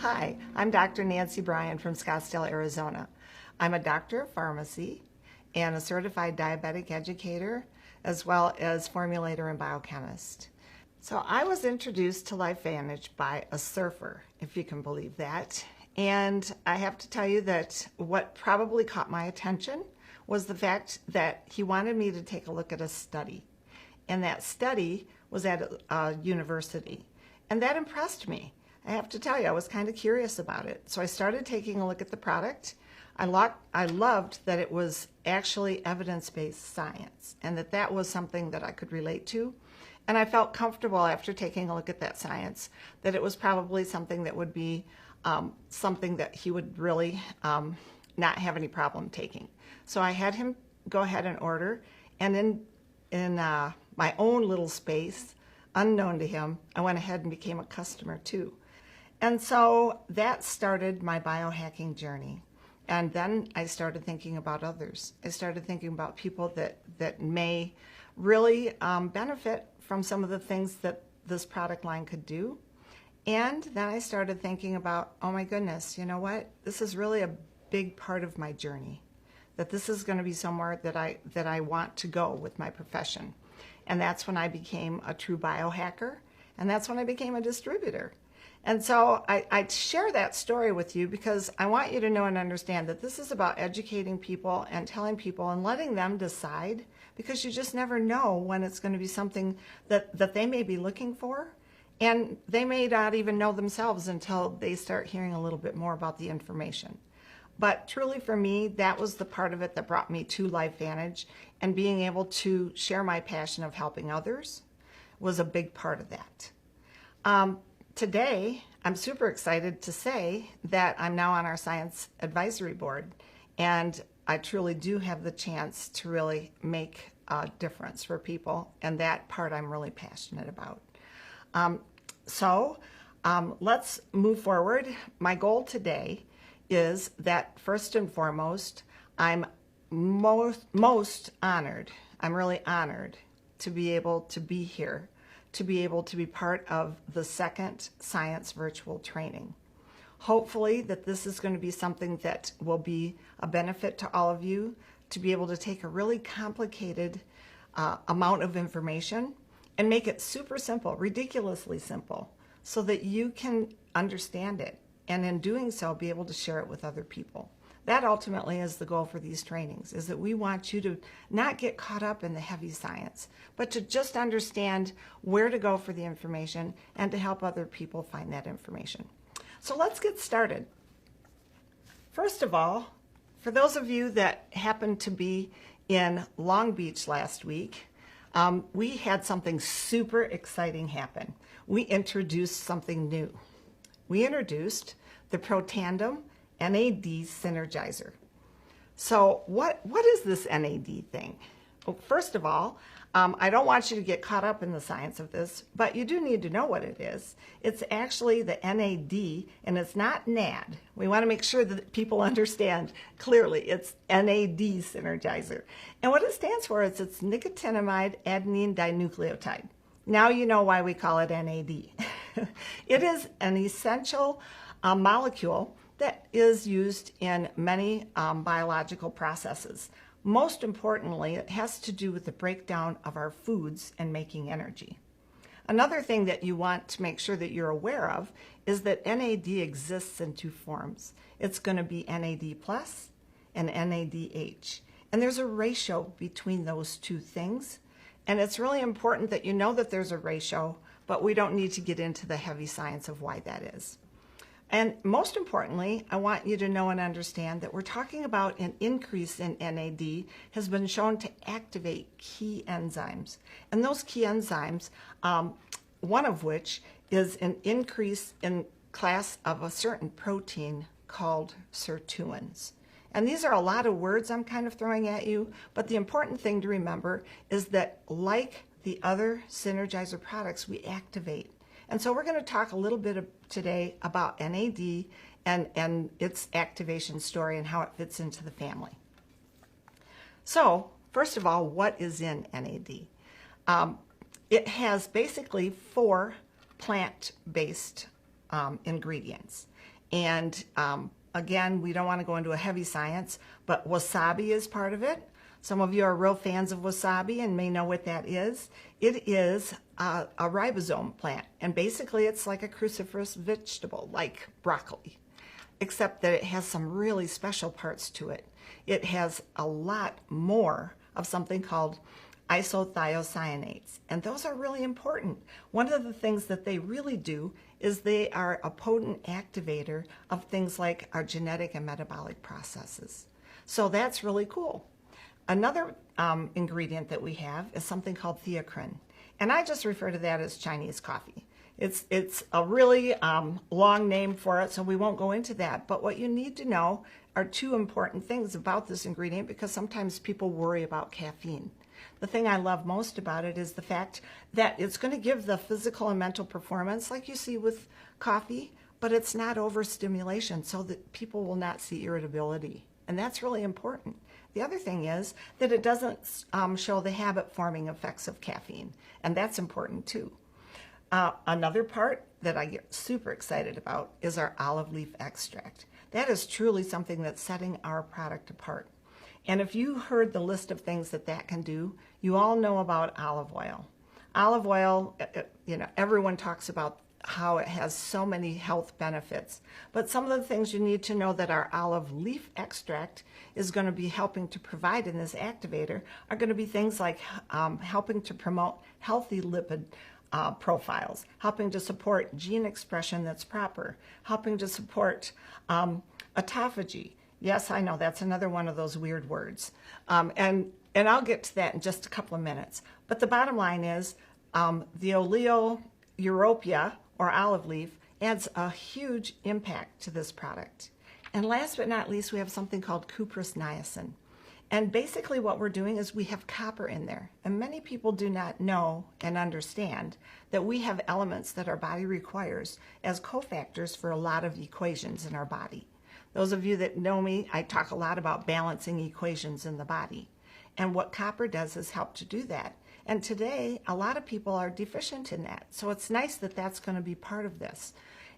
Hi, I'm Dr. Nancy Bryan from Scottsdale, Arizona. I'm a doctor of pharmacy and a certified diabetic educator, as well as formulator and biochemist. So I was introduced to LifeVantage by a surfer, if you can believe that. And I have to tell you that what probably caught my attention was the fact that he wanted me to take a look at a study. And that study was at a university. And that impressed me. I have to tell you, I was kind of curious about it. So I started taking a look at the product. I loved that it was actually evidence-based science and that was something that I could relate to. And I felt comfortable after taking a look at that science that it was probably something that would be something that he would really not have any problem taking. So I had him go ahead and order, and in my own little space, unknown to him, I went ahead and became a customer too. And so that started my biohacking journey. And then I started thinking about others. I started thinking about people that may really benefit from some of the things that this product line could do. And then I started thinking about, oh my goodness, you know what? This is really a big part of my journey. That this is going to be somewhere that I want to go with my profession. And that's when I became a true biohacker. And that's when I became a distributor. And so I share that story with you because I want you to know and understand that this is about educating people and telling people and letting them decide, because you just never know when it's going to be something that they may be looking for, and they may not even know themselves until they start hearing a little bit more about the information. But truly for me, that was the part of it that brought me to LifeVantage, and being able to share my passion of helping others was a big part of that. Today, I'm super excited to say that I'm now on our science advisory board, and I truly do have the chance to really make a difference for people, and that part I'm really passionate about. Let's move forward. My goal today is that first and foremost, I'm most honored, I'm really honored to be able to be here, to be able to be part of the second science virtual training. Hopefully that this is going to be something that will be a benefit to all of you, to be able to take a really complicated amount of information and make it super simple, ridiculously simple, so that you can understand it, and in doing so be able to share it with other people. That ultimately is the goal for these trainings, is that we want you to not get caught up in the heavy science, but to just understand where to go for the information and to help other people find that information. So let's get started. First of all, for those of you that happened to be in Long Beach last week, we had something super exciting happen. We introduced something new. We introduced the Protandim NAD Synergizer. So what is this NAD thing? Well, first of all, I don't want you to get caught up in the science of this, but you do need to know what it is. It's actually the NAD, and it's not NAD. We want to make sure that people understand clearly it's NAD Synergizer. And what it stands for is it's nicotinamide adenine dinucleotide. Now you know why we call it NAD. It is an essential molecule that is used in many biological processes. Most importantly, it has to do with the breakdown of our foods and making energy. Another thing that you want to make sure that you're aware of is that NAD exists in two forms. It's going to be NAD plus and NADH. And there's a ratio between those two things. And it's really important that you know that there's a ratio, but we don't need to get into the heavy science of why that is. And most importantly, I want you to know and understand that we're talking about an increase in NAD has been shown to activate key enzymes. And those key enzymes, one of which is an increase in class of a certain protein called sirtuins. And these are a lot of words I'm kind of throwing at you, but the important thing to remember is that like the other Synergizer products, we activate. And so we're going to talk a little bit today about NAD and its activation story and how it fits into the family. So first of all, what is in NAD? It has basically 4 plant-based ingredients. And again, we don't want to go into a heavy science, but wasabi is part of it. Some of you are real fans of wasabi and may know what that is. It is a ribosome plant, and basically it's like a cruciferous vegetable, like broccoli, except that it has some really special parts to it. It has a lot more of something called isothiocyanates, and those are really important. One of the things that they really do is they are a potent activator of things like our genetic and metabolic processes. So that's really cool. Another ingredient that we have is something called theocrine, and I just refer to that as Chinese coffee. It's a really long name for it, so we won't go into that. But what you need to know are two important things about this ingredient, because sometimes people worry about caffeine. The thing I love most about it is the fact that it's going to give the physical and mental performance like you see with coffee, but it's not overstimulation, so that people will not see irritability. And that's really important. The other thing is that it doesn't show the habit-forming effects of caffeine, and that's important too. Another part that I get super excited about is our olive leaf extract. That is truly something that's setting our product apart. And if you heard the list of things that that can do, you all know about olive oil. Olive oil, you know, everyone talks about how it has so many health benefits. But some of the things you need to know that our olive leaf extract is going to be helping to provide in this activator are going to be things like helping to promote healthy lipid profiles, helping to support gene expression that's proper, helping to support autophagy. Yes, I know that's another one of those weird words. And I'll get to that in just a couple of minutes. But the bottom line is the oleoeuropia, or olive leaf, adds a huge impact to this product. And last but not least, we have something called cuprous niacin. And basically what we're doing is we have copper in there. And many people do not know and understand that we have elements that our body requires as cofactors for a lot of equations in our body. Those of you that know me, I talk a lot about balancing equations in the body. And what copper does is help to do that. And today, a lot of people are deficient in that. So it's nice that that's going to be part of this.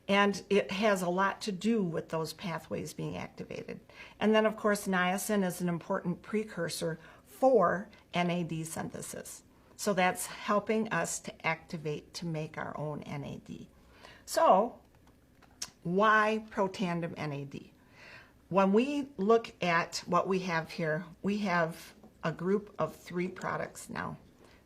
And it has a lot to do with those pathways being activated. And then, of course, niacin is an important precursor for NAD synthesis. So that's helping us to activate to make our own NAD. So why Protandim NAD? When we look at what we have here, we have a group of 3 products now.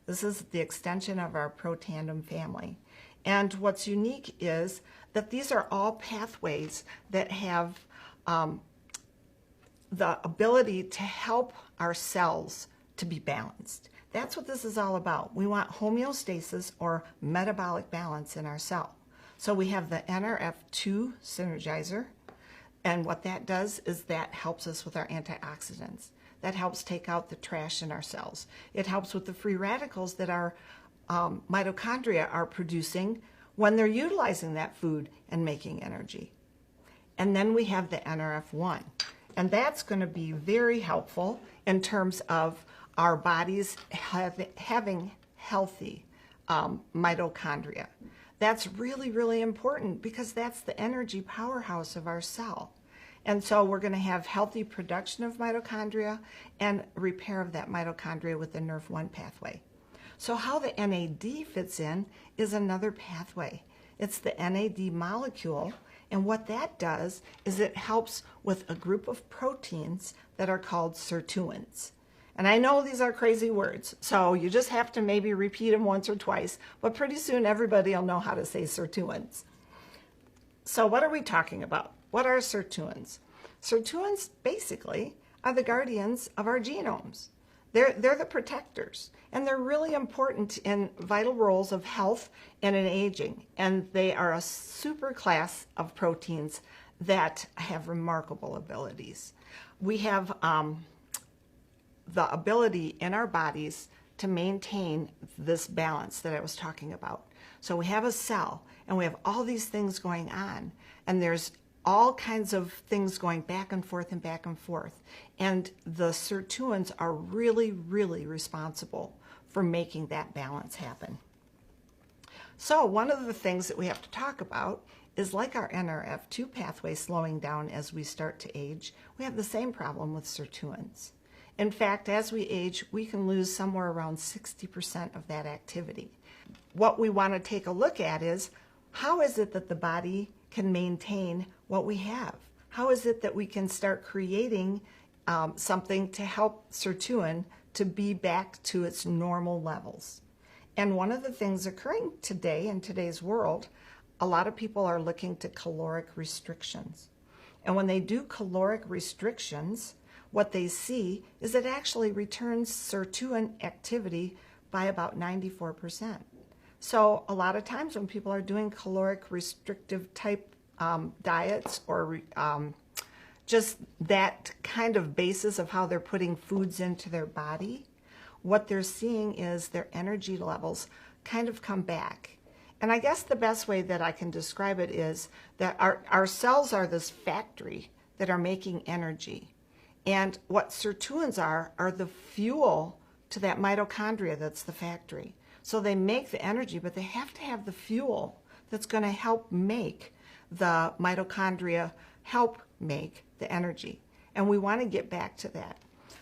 This is the extension of our Protandim family. And what's unique is that these are all pathways that have the ability to help our cells to be balanced. That's what this is all about. We want homeostasis, or metabolic balance, in our cell. So we have the NRF2 synergizer, and what that does is that helps us with our antioxidants. That helps take out the trash in our cells. It helps with the free radicals that our mitochondria are producing when they're utilizing that food and making energy. And then we have the NRF1, and that's going to be very helpful in terms of our bodies having healthy mitochondria. That's really, really important, because that's the energy powerhouse of our cell. And so we're going to have healthy production of mitochondria and repair of that mitochondria with the NRF1 pathway. So how the NAD fits in is another pathway. It's the NAD molecule, and what that does is it helps with a group of proteins that are called sirtuins. And I know these are crazy words, so you just have to maybe repeat them once or twice, but pretty soon everybody will know how to say sirtuins. So what are we talking about? What are sirtuins? Sirtuins basically are the guardians of our genomes. They're the protectors, and they're really important in vital roles of health and in aging. And they are a super class of proteins that have remarkable abilities. We have the ability in our bodies to maintain this balance that I was talking about. So we have a cell, and we have all these things going on, and there's all kinds of things going back and forth and back and forth. And the sirtuins are really, really responsible for making that balance happen. So one of the things that we have to talk about is like our NRF2 pathway slowing down as we start to age. We have the same problem with sirtuins. In fact, as we age, we can lose somewhere around 60% of that activity. What we want to take a look at is, how is it that the body can maintain what we have? How is it that we can start creating something to help sirtuin to be back to its normal levels? And one of the things occurring today in today's world, a lot of people are looking to caloric restrictions. And when they do caloric restrictions, what they see is it actually returns sirtuin activity by about 94%. So a lot of times when people are doing caloric restrictive type diets or just that kind of basis of how they're putting foods into their body, what they're seeing is their energy levels kind of come back. And I guess the best way that I can describe it is that our cells are this factory that are making energy. And what sirtuins are the fuel to that mitochondria that's the factory. So they make the energy, but they have to have the fuel that's going to help make the mitochondria help make the energy. And we want to get back to that.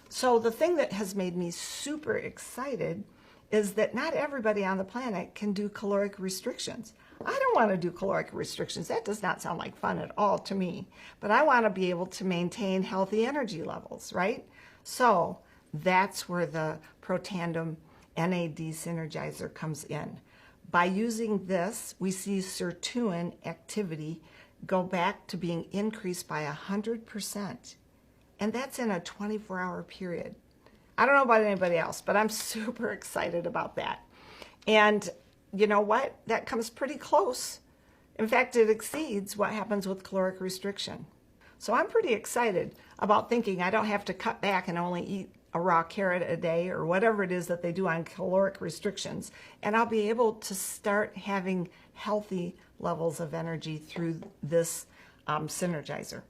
So the thing that has made me super excited is that not everybody on the planet can do caloric restrictions. I don't want to do caloric restrictions. That does not sound like fun at all to me. But I want to be able to maintain healthy energy levels, right? So that's where the Protandim NAD Synergizer comes in. By using this, we see sirtuin activity go back to being increased by 100%. And that's in a 24-hour period. I don't know about anybody else, but I'm super excited about that. And you know what? That comes pretty close. In fact, it exceeds what happens with caloric restriction. So I'm pretty excited about thinking I don't have to cut back and only eat a raw carrot a day or whatever it is that they do on caloric restrictions. And I'll be able to start having healthy levels of energy through this synergizer.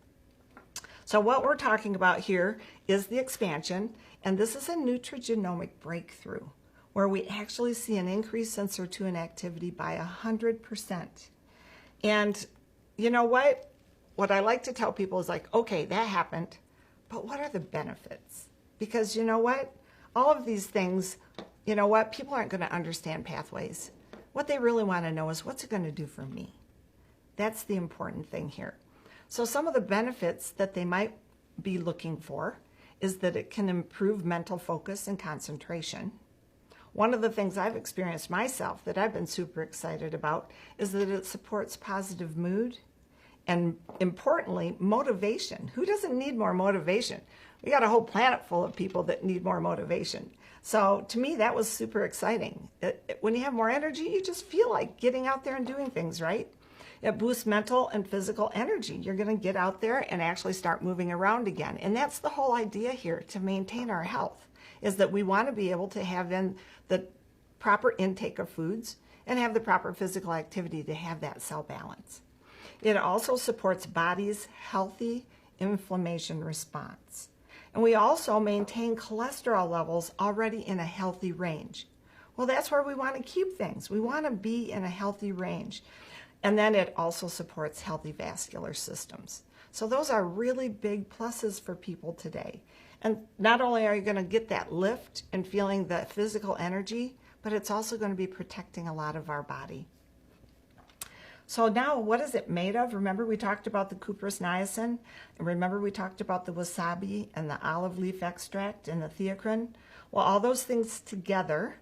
So what we're talking about here is the expansion, and this is a Nutrigenomic breakthrough where we actually see an increase in sirtuin activity by 100%. And you know what? What I like to tell people is like, okay, that happened, but what are the benefits? Because you know what? All of these things, you know what? People aren't going to understand pathways. What they really want to know is, what's it going to do for me? That's the important thing here. So some of the benefits that they might be looking for is that it can improve mental focus and concentration. One of the things I've experienced myself that I've been super excited about is that it supports positive mood and, importantly, motivation. Who doesn't need more motivation? We got a whole planet full of people that need more motivation. So to me, that was super exciting. When you have more energy, you just feel like getting out there and doing things, right? It boosts mental and physical energy. You're going to get out there and actually start moving around again. And that's the whole idea here, to maintain our health, is that we want to be able to have in the proper intake of foods and have the proper physical activity to have that cell balance. It also supports body's healthy inflammation response. And we also maintain cholesterol levels already in a healthy range. Well, that's where we want to keep things. We want to be in a healthy range. And then it also supports healthy vascular systems. So those are really big pluses for people today. And not only are you going to get that lift and feeling the physical energy, but it's also going to be protecting a lot of our body. So now, what is it made of? Remember we talked about the cuprous niacin, and remember we talked about the wasabi and the olive leaf extract and the theocrine? Well, all those things together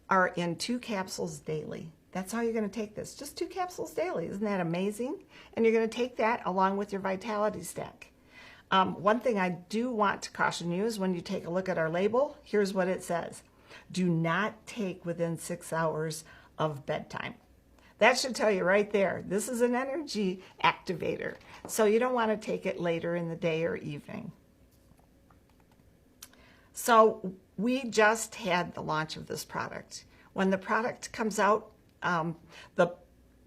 are in 2 capsules daily. That's how you're going to take this, just 2 capsules daily. Isn't that amazing? And you're going to take that along with your Vitality Stack. One thing I do want to caution you is when you take a look at our label, here's what it says. Do not take within 6 hours of bedtime. That should tell you right there, this is an energy activator. So you don't want to take it later in the day or evening. So we just had the launch of this product. When the product comes out, the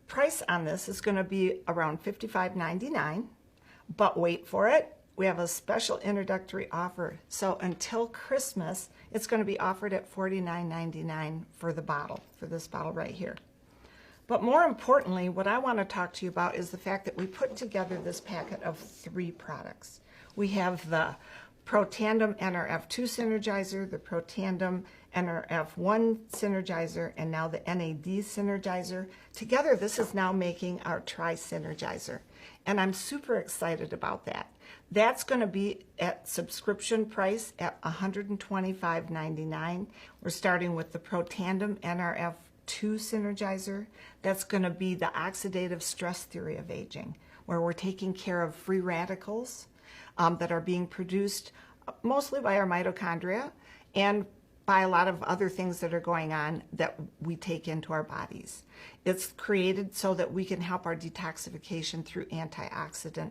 price on this is going to be around $55.99, but wait for it. We have a special introductory offer. So until Christmas, it's going to be offered at $49.99 for the bottle, for this bottle right here. But more importantly, what I want to talk to you about is the fact that we put together this packet of 3 products. We have the Protandem NRF2 Synergizer, the Protandem NRF1 Synergizer, and now the NAD Synergizer. Together, this is now making our Tri-Synergizer. And I'm super excited about that. That's going to be at subscription price at $125.99. We're starting with the Protandem NRF2 Synergizer. That's going to be the oxidative stress theory of aging, where we're taking care of free radicals that are being produced mostly by our mitochondria and by a lot of other things that are going on that we take into our bodies. It's created so that we can help our detoxification through antioxidant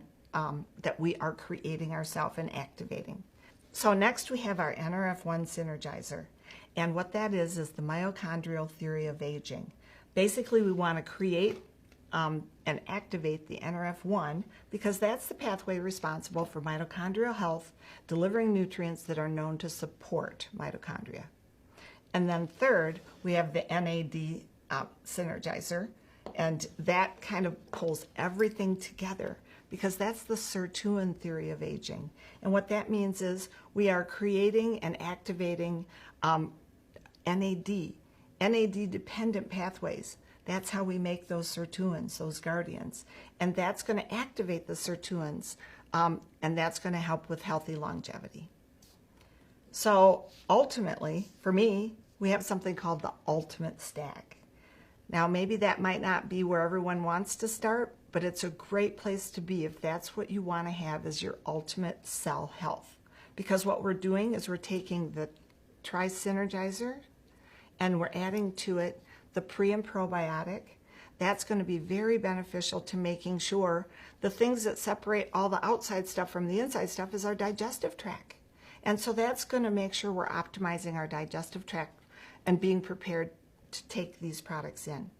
that we are creating ourselves and activating. So next we have our NRF1 Synergizer. And what that is the mitochondrial theory of aging. Basically, we want to create and activate the NRF1 because that's the pathway responsible for mitochondrial health, delivering nutrients that are known to support mitochondria. And then third, we have the NAD Synergizer, and that kind of pulls everything together because that's the sirtuin theory of aging. And what that means is we are creating and activating NAD-dependent pathways. That's how we make those sirtuins, those guardians. And that's going to activate the sirtuins, and that's going to help with healthy longevity. So ultimately, for me, we have something called the ultimate stack. Now, maybe that might not be where everyone wants to start, but it's a great place to be if that's what you want to have as your ultimate cell health. Because what we're doing is we're taking the Tri-Synergizer and we're adding to it the pre and probiotic. That's going to be very beneficial to making sure the things that separate all the outside stuff from the inside stuff is our digestive tract. And so that's going to make sure we're optimizing our digestive tract and being prepared to take these products in.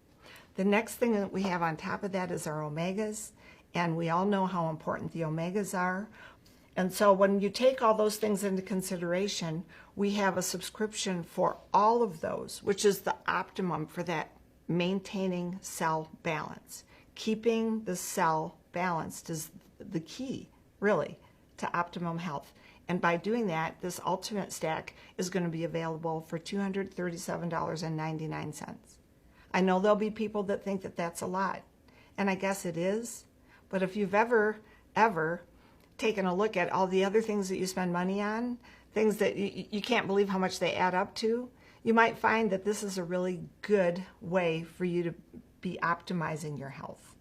The next thing that we have on top of that is our omegas, and we all know how important the omegas are. And so when you take all those things into consideration, we have a subscription for all of those, which is the optimum for that maintaining cell balance. Keeping the cell balanced is the key, really, to optimum health. And by doing that, this ultimate stack is going to be available for $237.99. I know there'll be people that think that that's a lot, and I guess it is. But if you've ever taken a look at all the other things that you spend money on, things that you can't believe how much they add up to, you might find that this is a really good way for you to be optimizing your health.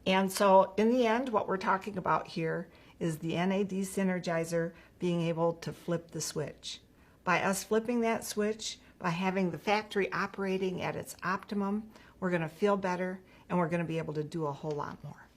And so in the end, what we're talking about here is the NAD Synergizer being able to flip the switch. By us flipping that switch, by having the factory operating at its optimum, we're going to feel better and we're going to be able to do a whole lot more.